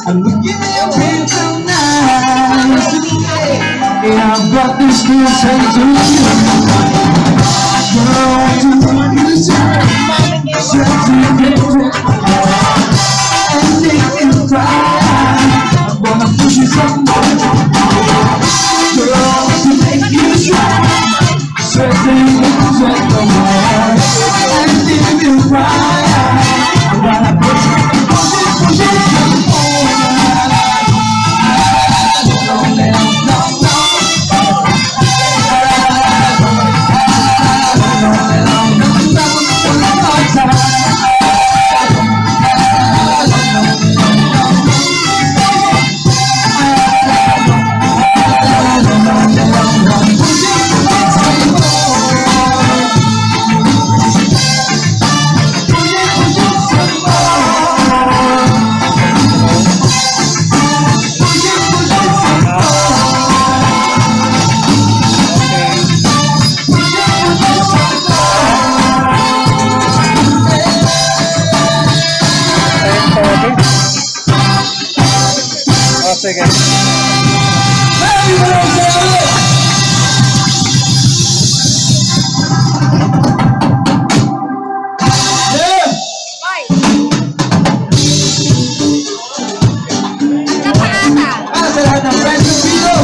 I'm looking at you tonight. Yeah, I've got this to say to you. Girl, do what you say. Set you different and make you cry. I'm gonna push you some more. Girl, to make you try. Set you different and make you cry. I'm gonna push you some more. Sige. Sa lahat ng friends ng video.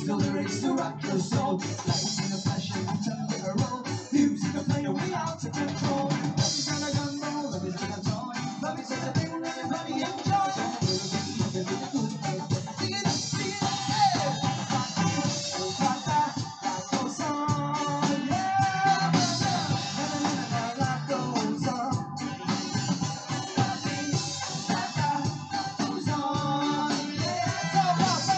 Lyrics to rock your soul. Lights in a flash and turn it around. Music a player, we out to control. Love is like a gun roll, love is like a toy. Love is such a thing that everybody enjoy. Sing it, sing it, hey! Oh, Pata, life goes on, yeah. Life goes on. Life goes on, yeah. So,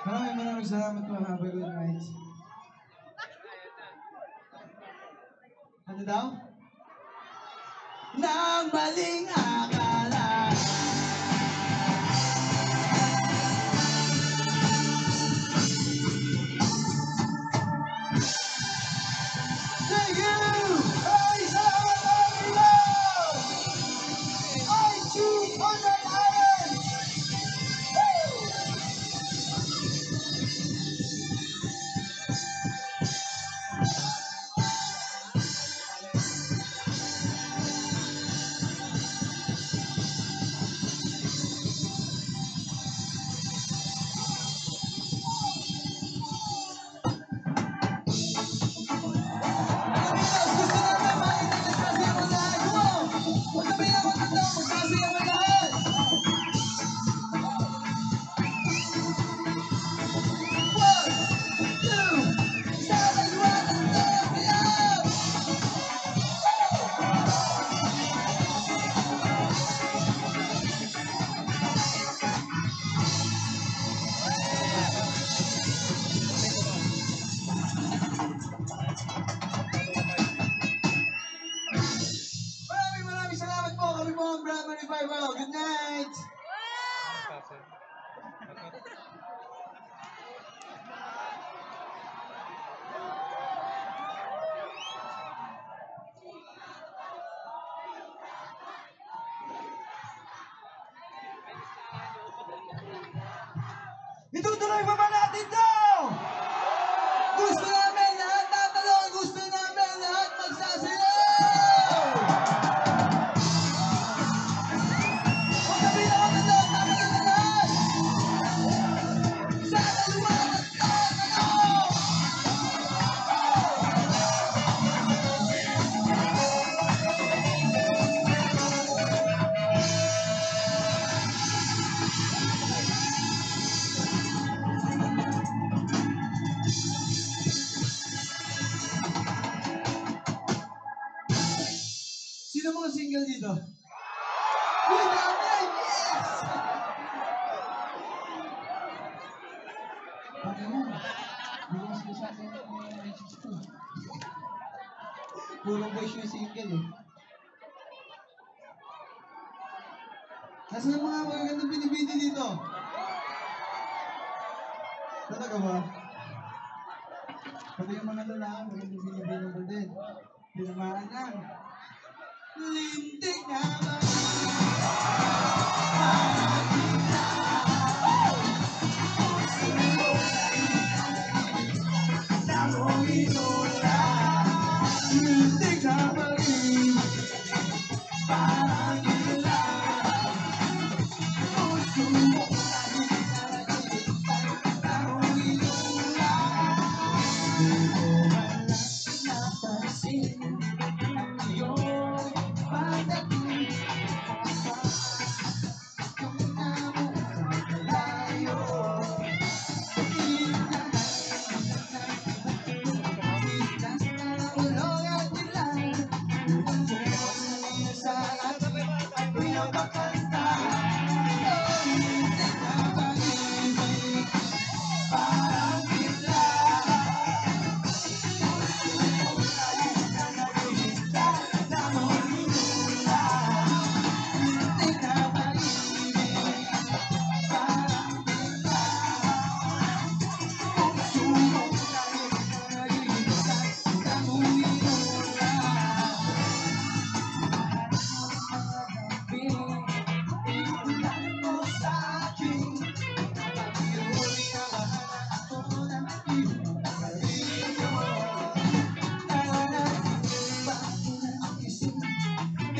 Maraming salamat po. Have a good night. Ano daw? Nang maling akala. Thank you! Ay, salamat Manila! I choose on that island! Woo! Maraming salamat po. Kami po ang Brahman Revival. Good night! Itutuloy pa ba natin to? Gusto namin lahat tatalon. Gusto namin lahat magsasayaw. Huwag kami na matandaan namin ang lahat. Sana lumakas tayo. Sino mga single dito? Uy, namin! Yes! Bakit mo? Hindi mo sinasabi ng mga messages ko. Puro boys yung single eh. Nasaan ang mga magagandang binibini dito? Talaga ba? Pati yung mga lalaki, magandang binibini mo din. Binamaan lang. Lintik na ba? Lintik na ba? Parang ilan puso mo parang ilan di ko man napansin iyong pagdating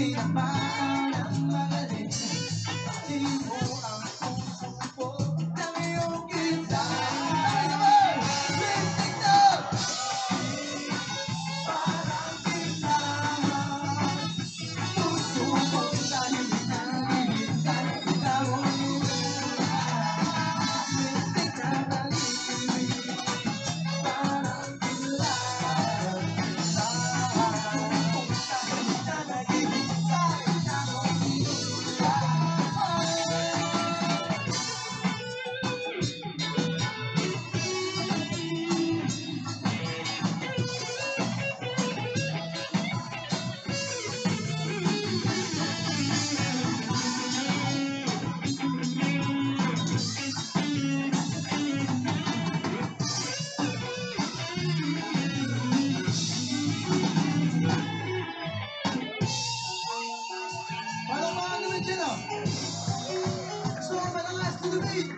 tinamaan ang magaling. Di mo ang puso ko ng iyong kita. Lintik na! Parang kita. Puso ko dahil hinahintay. Ikaw ang lintik na pag-ibig. Parang kita. Paano naman dyan, oh? Gusto ko malakas to the beat.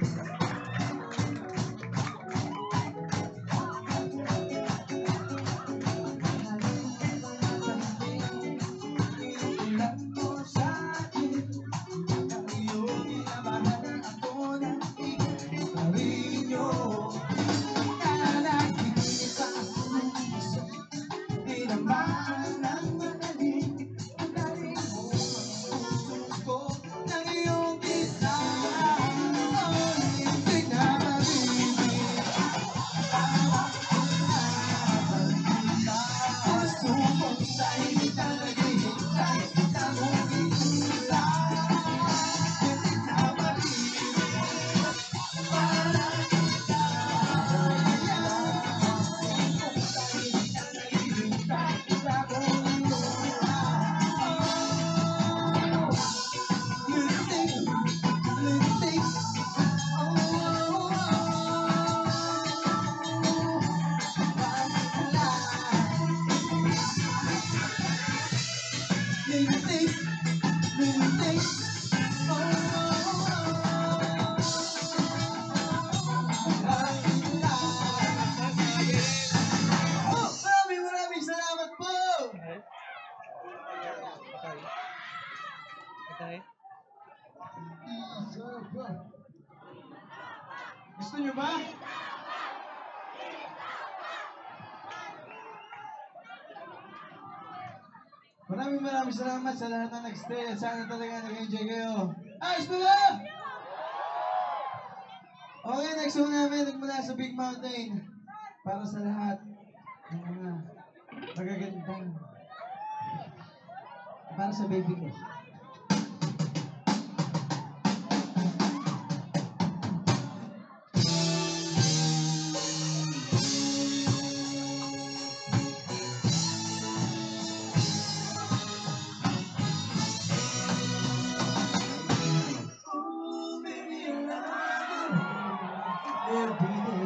Ilan mo sa akin ang iyong inabahan na ako na ikarinyo. Nanaginip ako ng isip, tinamaan ng magaling. Dali mo ang puso ko ng iyong kita. Lintik na pag-ibig. Parang kita. Puso ko sa'yo di naghihintay. Kita mo kita. Lintik na pag-ibig. Parang kita. Puso ko sa'yo di naghihintay. Kita mo kita. Lintik, lintik. Lintik, lintik. Maraming salamat po! Okay. Gusto nyo ba? Maraming salamat sa lahat na nag-stay at sana talaga nag-enjoy kayo. Ayos ba ba? Okay, next song namin mula sa Big Mountain para sa lahat ng mga magagandang para sa baby ko. Every day,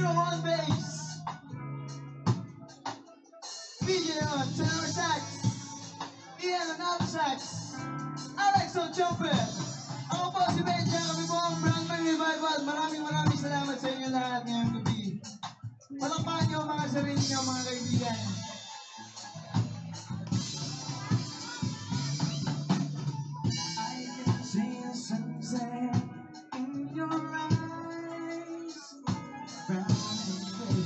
Pedro on bass. BJ on tenor sax. Ian on alto sax. Alex on trumpet. Ako po si Benja, kami po ang Brandman Revival. Maraming salamat sa inyo lahat ngayong gabi. Palakpakan niyo ang mga sarili niyo, mga kaibigan. I can see a sunset in your eyes, brown and gray,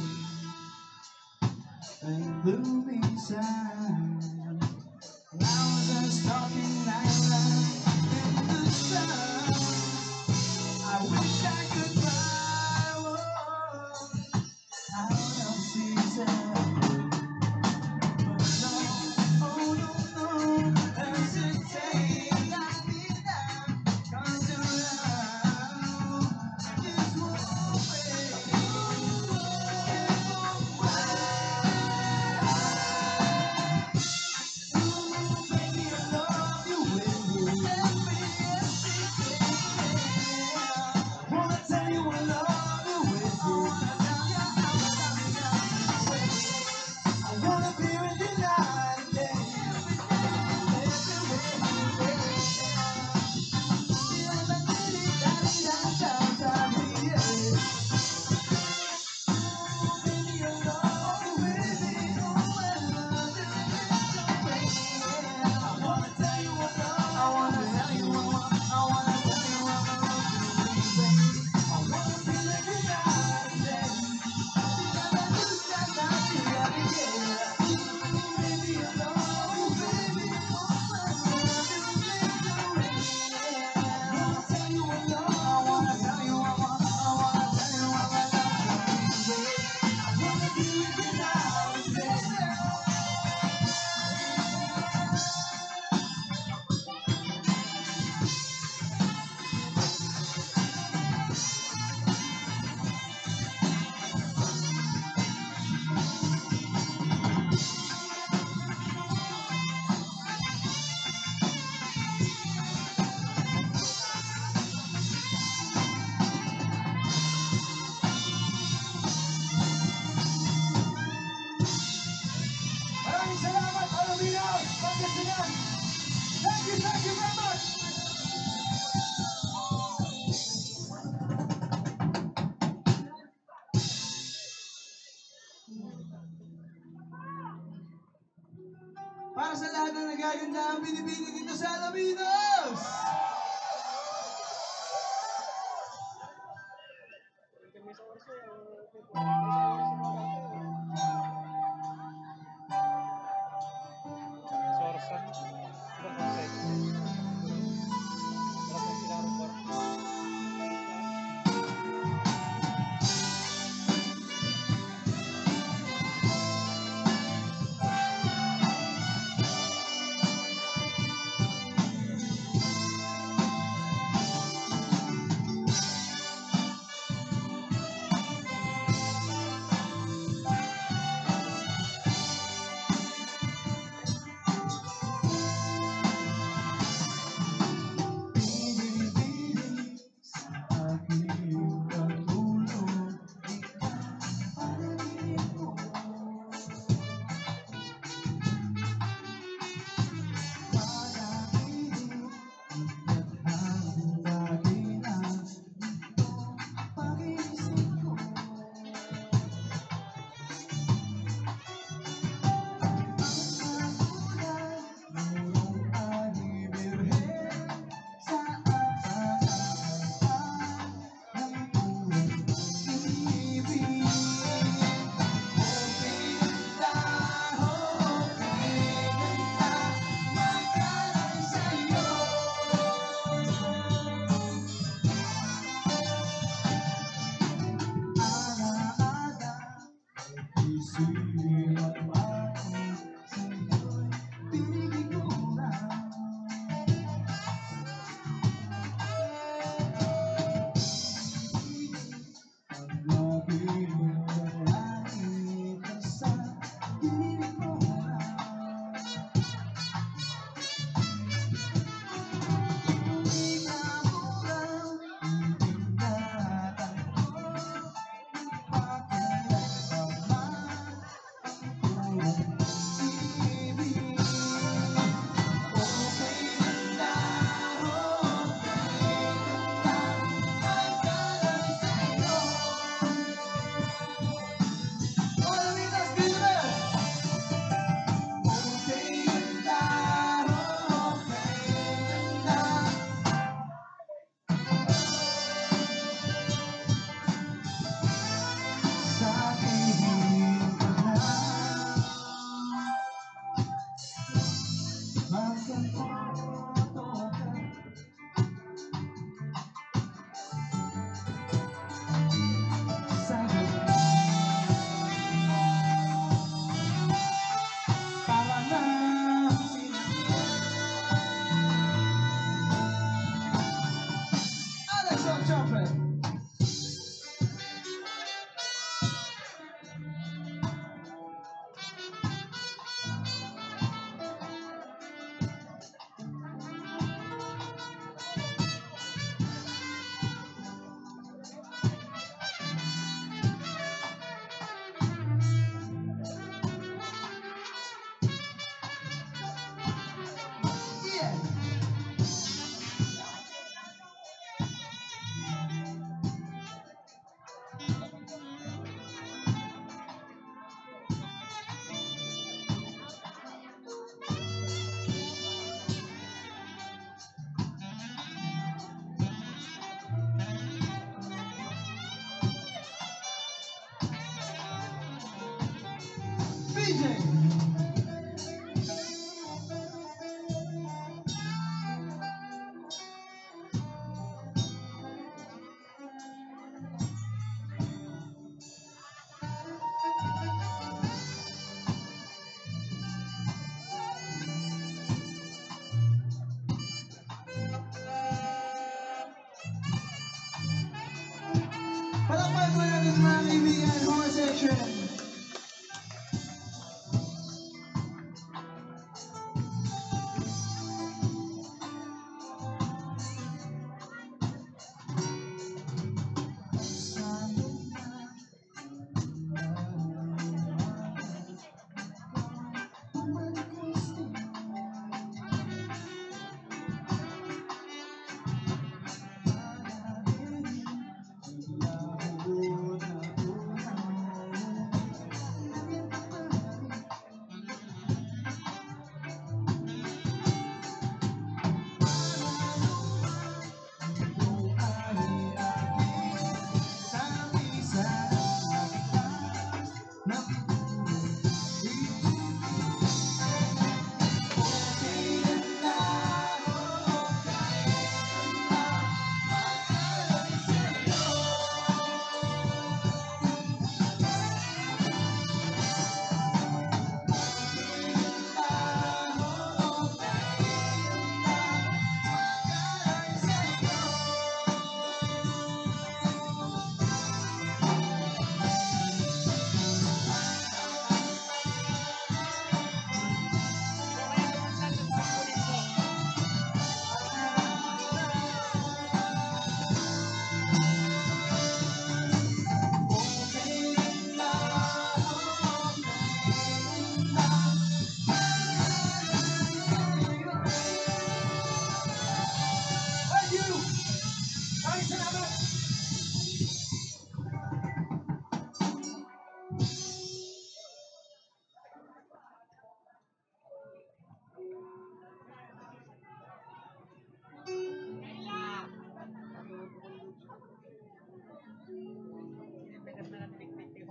and blue beside. Clouds are stalking island in the sun. I wish I could fly out of season. But no, oh no, hesitate, la vida comes around. Just one way, baby, I love you with everything. Wanna tell you I love you with you. I wanna be with you night and day. Everywhere you go. Feel like baby, I love you with me. I wanna tell you I love. I wanna tell you I love. I wanna tell you I love you, baby. I wanna be with you night and day. Baby, I love you, baby. I wanna tell you I love. I wanna tell you I want. I wanna tell you I love you, baby. I wanna be with you night and day. Maraming salamat, Alumino, Pangasinan. Thank you very much. Para sa lahat na nagaganda ang binibini dito sa Alaminos! Sorsan. VJ! Palakpan po natin mga kaibigan, horror section!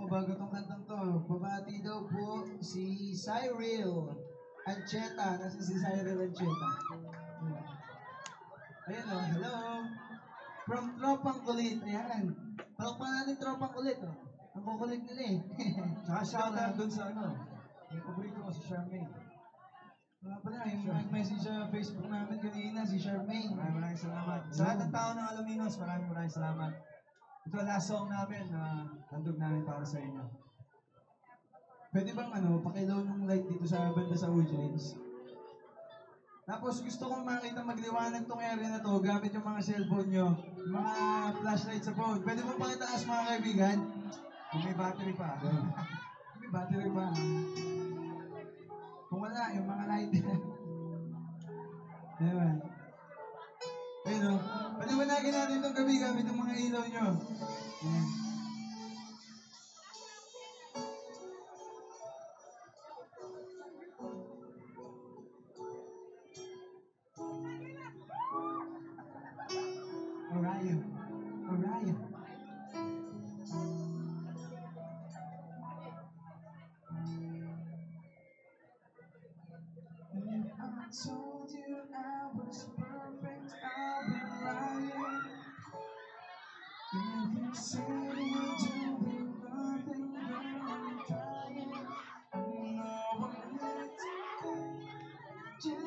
O bago tong kantang to, babati daw po si Cyril Ancheta. Nasa si Cyril Ancheta? Ayan o, hello. From Tropang Kulit, ayan. Palakpan natin Tropang Kulit o. Ang kukulit nila eh. Tsaka shoutout dun sa ano, yung paborito ko si Charmaine. Wala pala, yung nag-message sa Facebook namin kanina, si Charmaine. Maraming salamat. Sa lahat ng tao ng Aluminos, maraming salamat. Ito last song namin na handog namin para sa inyo. Pwede bang pakilaw ng light dito sa banda sa audience? Tapos gusto kong makita magliwanag tong area na to gamit yung mga cellphone nyo, yung mga flashlight sa phone. Pwede bang pakitaas mga kaibigan? Kung may battery pa. May battery pa. Kung wala, yung mga light. Diba? Ayun o. Paliwanagin natin itong gabi gamit yung mga ilaw nyo. Ayan. Orion. Orion. I told you I was perfect, I'll be lying. If you said you doing nothing, then I'm trying. I know I'm not jail,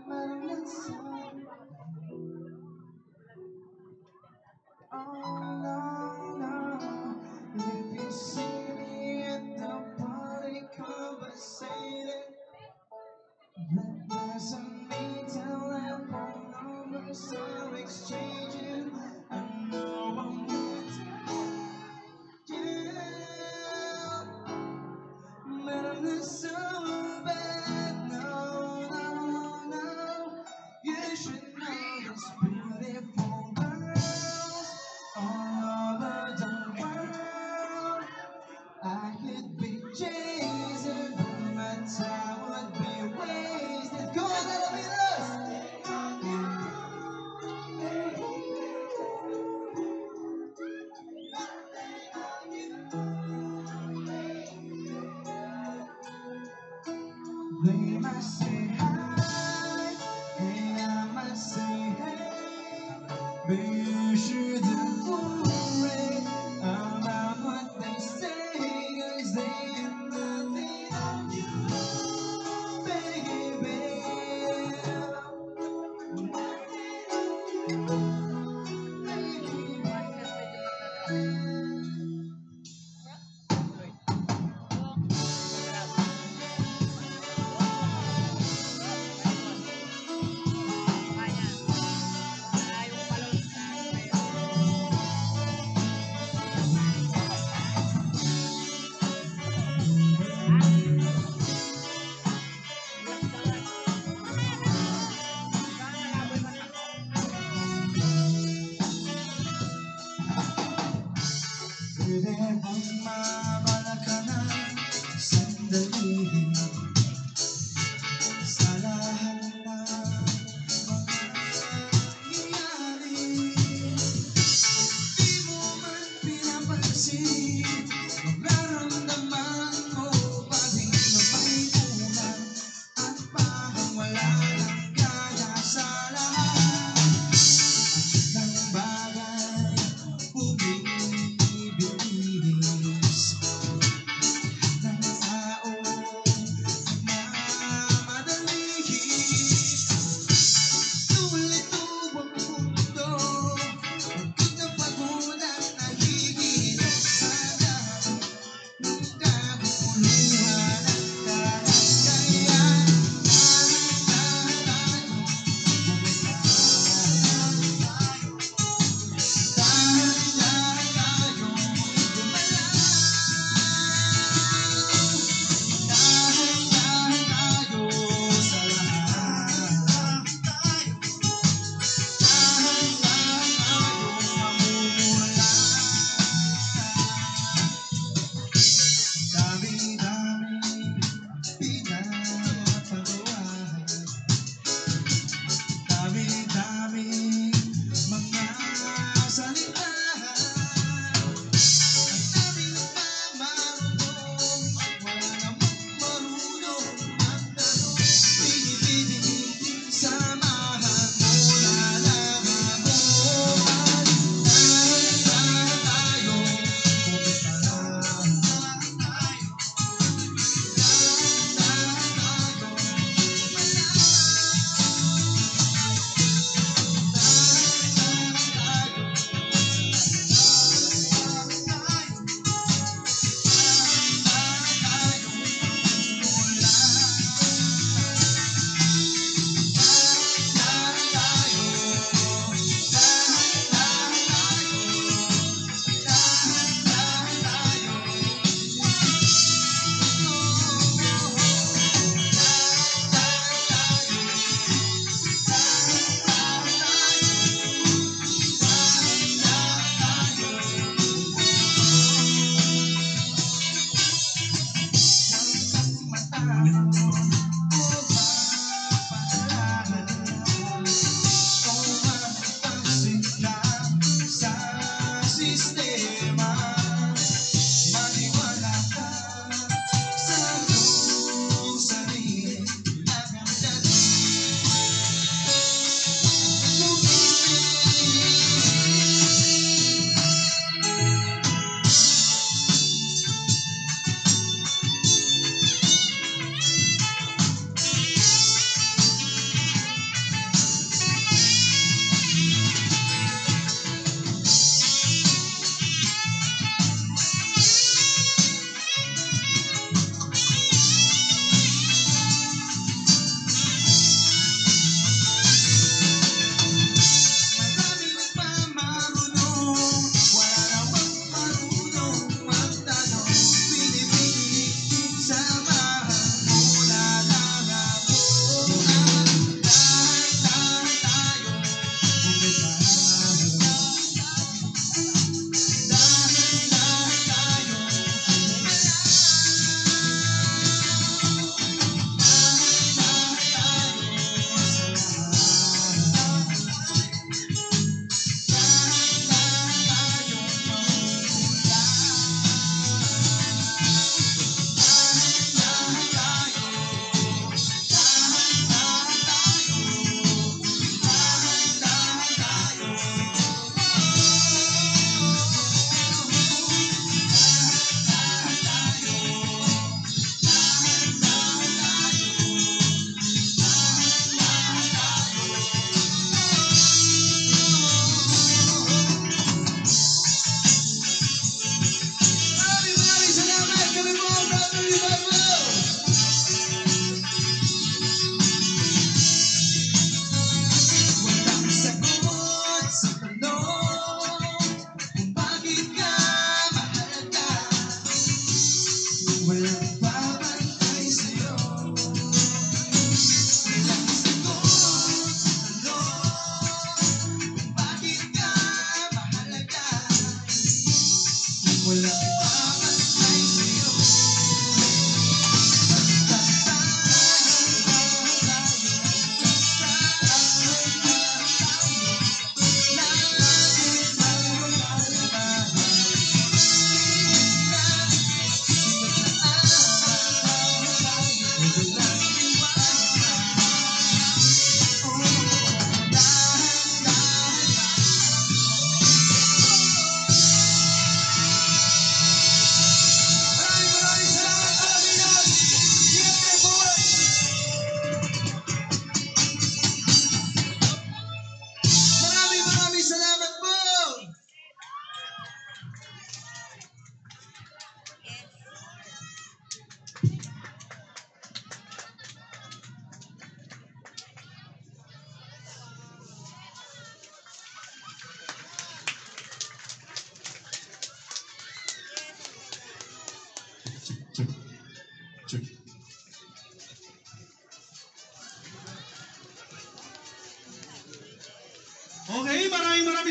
but I'm not sorry. Oh no, no. If you see me at the party conversating, let listen me tell them phone numbers are exchanging. I know I'm going to jail, but I'm not so bad. No, no, no. You should know this beautiful girls. They must say hi, and I must say hey. But you shouldn't worry about what they say, 'cause they have nothing on you, baby. Pwede bang mabala ka na sandali sa lahat na mga nangyayari? Di mo man pinapansin, nararamdaman mo pa rin na may kulang at parang wala nang kaya sa lahat ng bagay. Bumibilis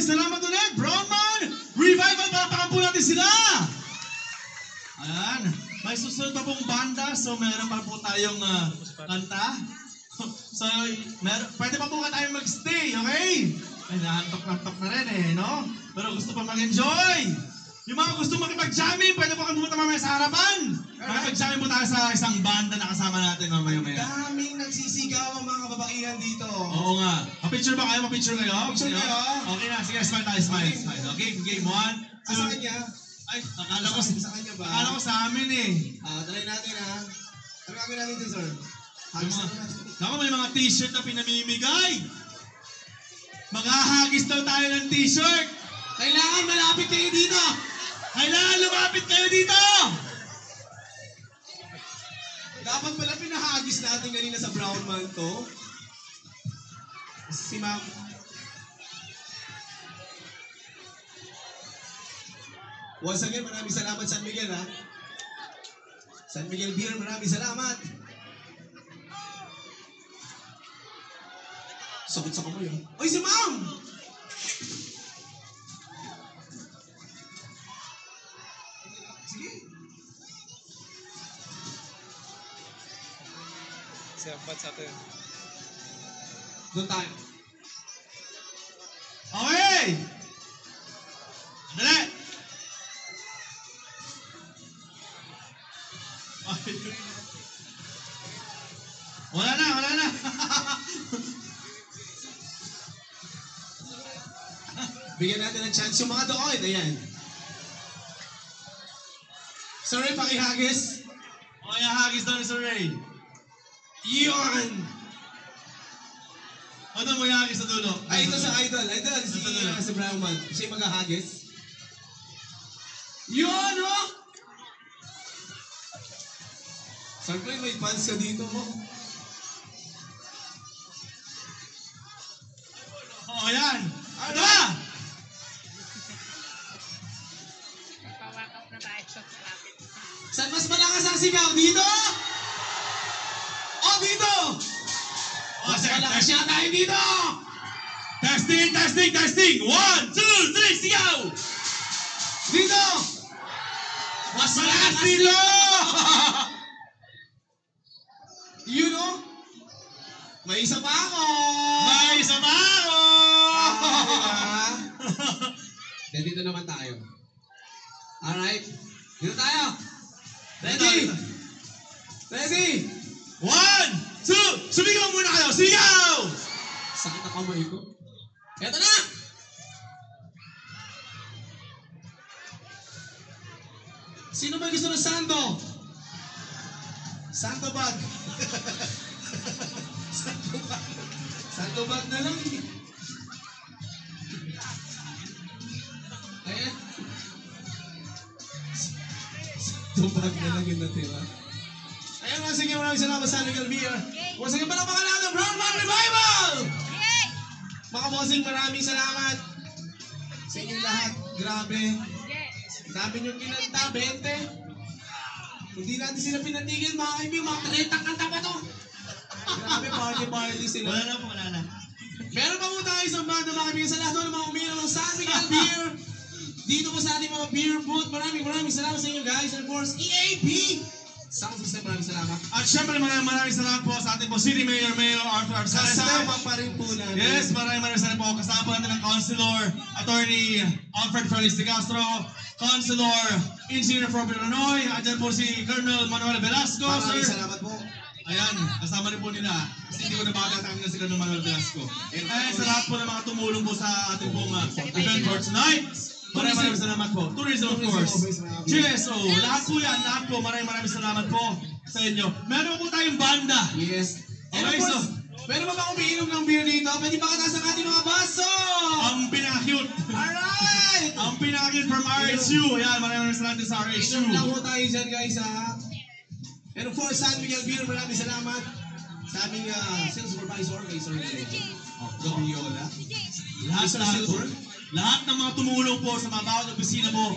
maraming salamat ulit. Brownman Revival, palapakan po natin sila. Ayan. May susunod pa pong banda, so meron pa po tayong kanta. So, pwede pa po ka tayong mag-stay, okay? Ay, nahantok-hantok na rin eh, no? Pero gusto pa mag-enjoy. Yung mga gusto makipag-jamming, pwede po kang pumunta mamaya sa harapan. Makipag-jamming po tayo sa isang banda na kasama natin mamaya-maya. Daming nagsisigaw ang mga kababaihan dito. Oo nga. Ma-picture ba kayo? Ma-picture kayo? Picture kayo? Okay na, sige, smile tayo, smile. Okay, game 1, 2. Sa kanya? Ay, akala ko Sa kanya ba? akala ko sa amin eh. Try natin ha. Ano gagawin natin dito, sir? Naku, may mga t-shirt na pinamimigay. Maghahagis daw tayo ng t-shirt. Kailangan malapit kayo dito. Kailangan lumapit kayo dito. Dapat pala pinahagis natin kanina sa brown man to. Si ma'am. Once again, maraming salamat San Miguel ha. San Miguel Beer, maraming salamat. Sakit sa kamay ha. Oy, si ma'am! Sige. Siapa satu? Doon tayo. Okay. Dali. Okay. Wala na, wala na. Bigyan natin ng chance yung mga doon. Ayan. Sorry, pakihagis. Okay, hagis daw ni Sir Ray. Yun! Ano mo hagis sa dulo? Ay, ito sa idol. Idol, si, Sa dulo. si Brown Man. Siya yung maghahagis. Yun, oh! Siyempre, may fans ka dito mo. Oo, yan. Ano ba? Pawakap na tayo sa traffic. Saan mas malakas ang sigaw? Dito? Oh, dito! Mas Okay, malakas siya tayo dito! testing, testing, testing. 1, 2, 3, sigaw! Dito! Mas malakas Dito! Yun, oh! May isa pa ako! May isa pa ako! Ah, then dito naman tayo. Alright. Dito tayo. Ready? Ready? 1, 2, sumigaw muna kayo! Sigaw! Sakit ang kamay ko. Eto na! Sino ba gusto ng sando? Sando bag. Sando bag. Sando bag na lang. Ayan. Sando bag na lang yung natira. Ayan mga sige, maraming salamat sa Legal Beer. Once again, palapakan natin ang Brown Man Revival! Mga bossing, maraming salamat sa inyong lahat. Grabe. Sabi nyo kinanta, 20. Hindi natin sila pinatigil, mga kaibigan. Mga 30 kanta pa to. Grabe, party sila. Wala na po, wala na. Meron pa po tayo sa banda, mga kaibigan. Sa lahat ng mga uminom ng San Miguel Beer. Dito po sa ating mga beer booth. Maraming salamat sa inyo guys. And of course, EAP. Sound system, maraming salamat. At syempre maraming salamat po sa ating po City Mayor Arthur Arceleste. Kasama pa rin po natin. Yes, maraming salamat po. Kasama po natin ang Councilor, Attorney Alfred Felix de Castro, Councilor Engineer from Illinois, andyan po si Colonel Manuel Velasco, Maraming sir. salamat po. Ayan, kasama rin po nila. Kasi hindi ko nababatang na si Colonel Manuel Velasco. And sa lahat po ng mga tumulong po sa ating pong event for tonight. Maraming salamat po. Tourism, of course. GSO, lahat po, maraming salamat po sa inyo. Meron po tayong banda. Yes. And of Okay, course, pwede ba ba umiinom ng beer dito? Pwede ba kataas ang ating mga baso? Ang pinaka-cute. Alright! Ang pinaka-cute from RHU. Ayan, maraming salamat din sa RHU. Inom lang po tayo dyan guys ha. And of course, San Miguel Beer, maraming salamat sa aming sales supervisor kay Sir Gabiola. Lahat Mr. po. Silver. lahat ng mga tumulong po sa mga bawat opisina po,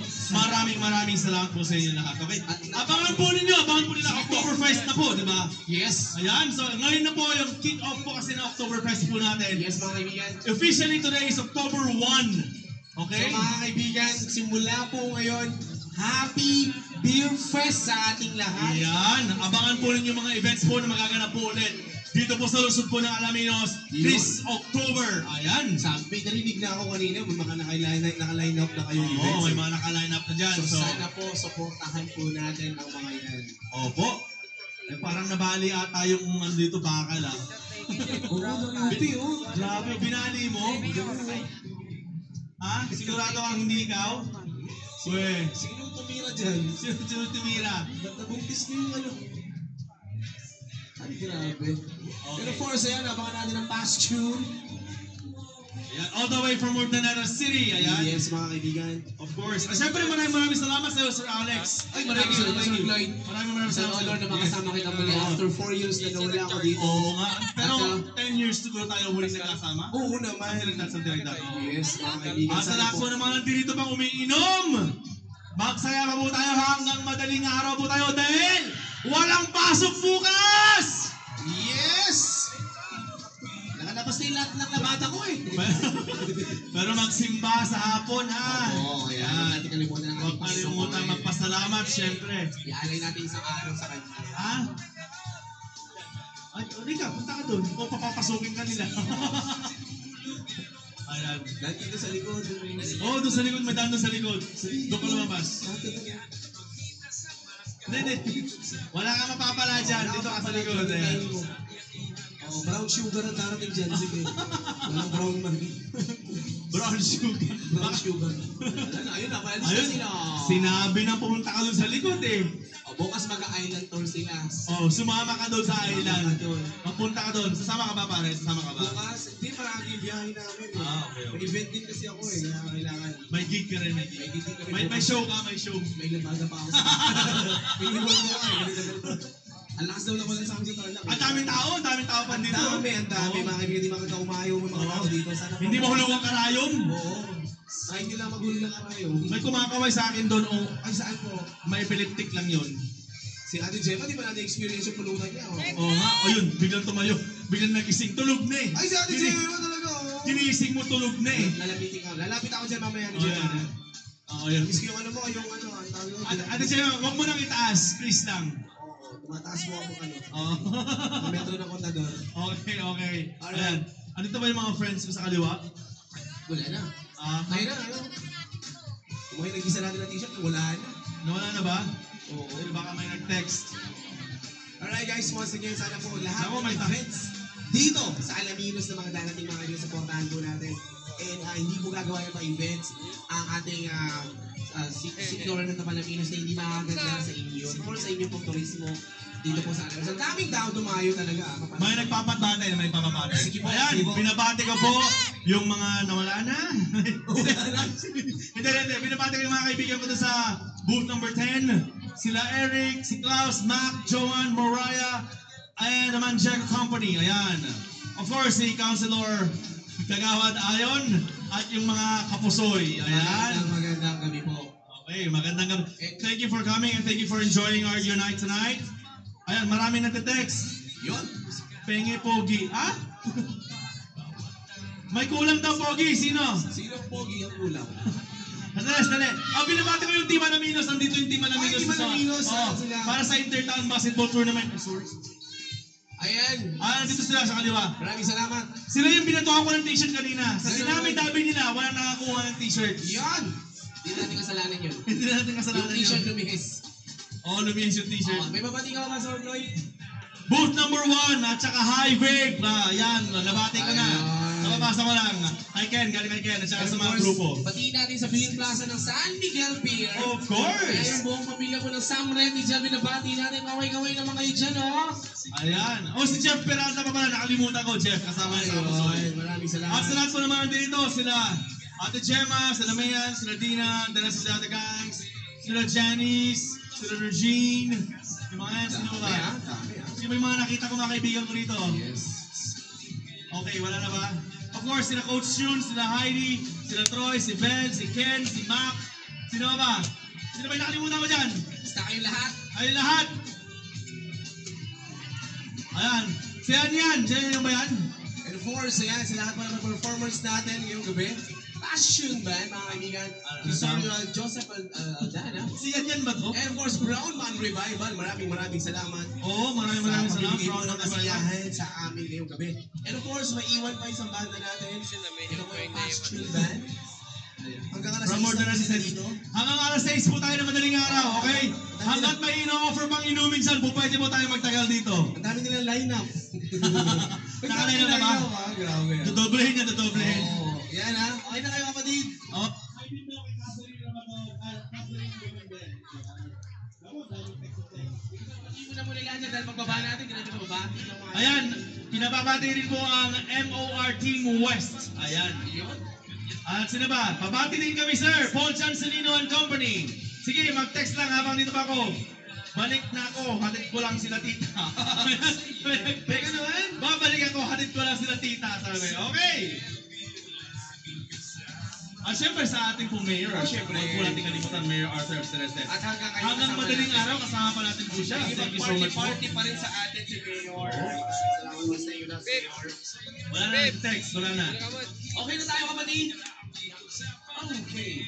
maraming salamat po sa inyo lahat. Okay? Abangan po ninyo Oktoberfest na po, di ba? Yes. Ayan, so ngayon na po yung kick-off po kasi ng Oktoberfest po natin. Yes, mga kaibigan. Officially today is October 1. Okay? So mga kaibigan, simula po ngayon, Happy Beer Fest sa ating lahat. Ayan, abangan po ninyo mga events po na magaganap po ulit. Dito po sa lusod po ng Alaminos this October. Ayan. Sabi, narinig na ako kanina, may mga naka-line up na kayo Oo, events. may mga naka-line up na dyan. So sana po, supportahan po natin ang mga yan. Opo. Eh, parang nabali ata yung ano dito, bakal ah. Oo, grabe oh. Grabe, binali mo. Ha? Sigurado kang hindi ikaw? Uwe. Sino tumira dyan? Sino tumira? Ba't nabuntis niyo yung ano? Ay, grabe. Pero of course, ayan, abangan natin ang past tune. Ayan, all the way from Urdaneta City. Ayan. Yes, mga kaibigan. Of course. Siyempre, maraming salamat sa iyo, Sir Alex. Ay, maraming salamat, Sir Lloyd. Maraming Sa salamat. honor na makasama kita muli after 4 years na nawala ako dito. Oo nga. Pero 10 years to go tayo muli nagkasama. Oo naman. Something like that. Yes, mga kaibigan. At sa lahat po naman nandito pang umiinom. Magsaya pa po tayo hanggang madaling araw po tayo dahil walang pasok bukas! Yes! Nakalabas na yung lahat ng labata ko eh. Pero magsimba sa hapon ha. Oo, kaya natin kalimutan ang Huwag kalimutan magpasalamat syempre. ialay natin isang araw sa kanya. Ha? Ay, Rika, punta ka doon. O papapasukin ka nila. Ayan. Dito sa likod. Oh, doon sa likod, may daan doon sa likod. Doon ka lumabas. Hindi. Wala ka mapapala dyan. Dito ka sa likod. Ayan. Oh, brown sugar ang darating dyan. Sige. Walang brown man. Brown sugar. Brown sugar. Ayun na, paalis na Ayun, sila. sinabi na pumunta ka doon sa likod eh. Oh, bukas mag-island tour sila. Oh, sumama ka doon sa island. Doon. Magpunta ka doon. Sasama ka ba pare? Sasama ka ba? Bukas, hindi marami yung biyahe namin. Eh. Ah, okay. May event din kasi ako eh. Kaya kailangan. May gig ka rin, may gig. May gig kami May bukas. show ka, may show. May labada pa ako sa Piniwan ko ka eh. Ang lakas daw naman sa akin sa tarlac. Ang daming tao pa dito. Ang dami. Oo. Mga kaibigan, di makita umayaw ng mga tao dito. Sana po- Hindi mo hulog ang karayom. Oo. Ay, hindi lang magulo ng arayo. May kumakaway sa akin doon. Oh, Ay, saan po? may epileptic lang yon. Si Ate Gemma, di ba natin experience yung pulutan niya? Oh. Oo nga, o yun, biglang tumayo. Biglang nagising. Tulog na eh. Ay, si Ate Gemma talaga, oh. Ginising mo, tulog na eh. Lalapitin ka. Lalapit ako dyan mamaya, Ate Oo, Gemma. yan. Oo, yan. Miss ko yung ano mo, yung ano, ang tawag mo. Ate Gemma, huwag mo nang itaas. Please lang. Oo, tumataas mo ako ano. Oo. Ang metro ng kontador. Okay. Ayan. Andito ba yung mga friends ko sa kaliwa? Wala na. Kaya na, ano? Kung may nag-isa natin ng t-shirt, wala na. Nawala na ba? Oo. Pero baka may nag-text. Alright guys, once again, sana po lahat Ako, may ng events dito sa Alaminos na mga darating mga kaibigan, supportahan po natin. And hindi po gagawa yung mga events ang ating government ng Alaminos na hindi makaganda sa inyo. Or sa inyo pong turismo dito po sa Alaminos. Ang daming tao dumayo talaga. May nagpapatbate, may papapate. Sige po, Ayan, sige po. binabati ko po yung mga nawala na. Hindi. Binabati ko yung mga kaibigan ko doon sa booth number 10. Sila Eric, si Klaus, Mac, Joanne, Mariah, and naman Jack Company. Ayan. Of course, si Councilor Kagawad Ayon at yung mga kapusoy. Ayan. Magandang gabi po. Okay, magandang gabi. Thank you for coming and thank you for enjoying your night tonight. Ayan, marami nagte-text. Yun. Penge Pogi. Ah? May kulang daw, Pogi. Sino? Sino pogi ang kulang? Dali. Binabati ko yung Team Alaminos. Nandito yung Team Alaminos. Team Alaminos, sila. Para sa Intertown Basketball Tournament. Sorry. Ayan. Nandito sila sa kaliwa. Maraming salamat. Sila yung binatuhan ko ng t-shirt kanina. Sa dinami-dabi nila, walang nakakuha ng t-shirt. Yan. Hindi natin kasalanan yun. Hindi natin Yung kasalanan t-shirt yun. lumihis. Lumihis yung t-shirt. May babati ka ba, Sir Lloyd? Booth number 1 at saka High Vape. Yan, nabati ko na. Ayan. Napapasa ko lang. Hi Ken, galing kay Ken at saka sa mga grupo. Batiin natin sa Philippine Plaza ng San Miguel Pier. Of Kaya course! yung buong pamilya ko ng Sam Renny dyan, binabati natin. Kaway-kaway naman kayo dyan, oh. Ayan. Si Jeff Peralta pa pala. Nakalimutan ko, Jeff. Kasama sa kapusoy. Ayun, maraming salamat. At sa lahat po naman dito, sila Ate Gemma, sila Mayan, sila Dina, the rest of the other gangs, sila Janice, sila Regine, yung mga yan, sino ba? Sino ba yung mga nakita ko mga kaibigan ko rito? Yes. Okay, wala na ba? Of course, sila Coach June, sila Heidi, sila Troy, si Ben, si Ken, si Mac. Sino ba? Sino ba yung nakalimutan mo dyan? Basta kayong lahat. Ay, lahat. Ayan. Si yan. Siya ba yan? And of course, ayan, sa lahat mga performers natin ngayong gabi. Passion Band, mga kaibigan. Si Joseph Aldana. Si yan ba to? And of course, Brown Man Revival. Maraming salamat. Oo, maraming salamat. Pabibigay po Brown ng Man Revival. kasiyahan sa amin ngayong gabi. And of course, may iwan pa isang banda natin. Ito po yung Passion Band. Hanggang alas From more than a season. Hanggang alas 6 po tayo na madaling araw, okay? Hanggat may ino-offer pang inumin saan po, pwede po tayo magtagal dito. Ang dami nilang line-up. Nakaline na ba? Grabe. Dodoblehin niya, dodoblehin. Oo. Yan ha. Okay na kayo kapatid. Oh. Hindi mo na muna yan dahil pagbaba natin, ganun yung babati. Ayan, pinababati rin po ang MOR Team West. Ayan. At sino ba? Pabati din kami, sir. Paul Chancelino and Company. Sige, mag-text lang habang dito pa ako. Balik na ako, hatid ko lang sila tita. May ganun? Babalik ako, hatid ko lang sila tita. Sabi, okay. At syempre sa ating pong mayor. Syempre. Huwag po natin kalimutan, Mayor Arthur Celestes. At Hanggang madaling araw, kasama pa natin po siya. Thank you so much po. Party pa rin sa atin si Mayor. Salamat po sa iyo na, Mayor. Wala na text, wala na. Okay na tayo kapatid. Okay.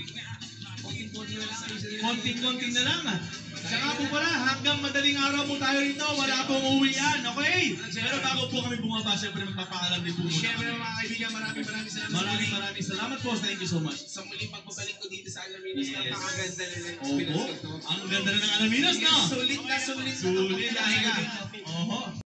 Konting-konting na lang. Saka po pala, hanggang madaling araw po tayo rito, wala pong uwian, okay? Pero bago po kami bumaba, syempre magpapaalam din po muna. Siyempre mga kaibigan, maraming salamat. Maraming salamat po. Thank you so much. Sa muling pagbabalik ko dito sa Alaminos, napakaganda na ng Opo, experience ko. ang ganda na ng Alaminos, no? Sulit na sulit. Sulit. Oho.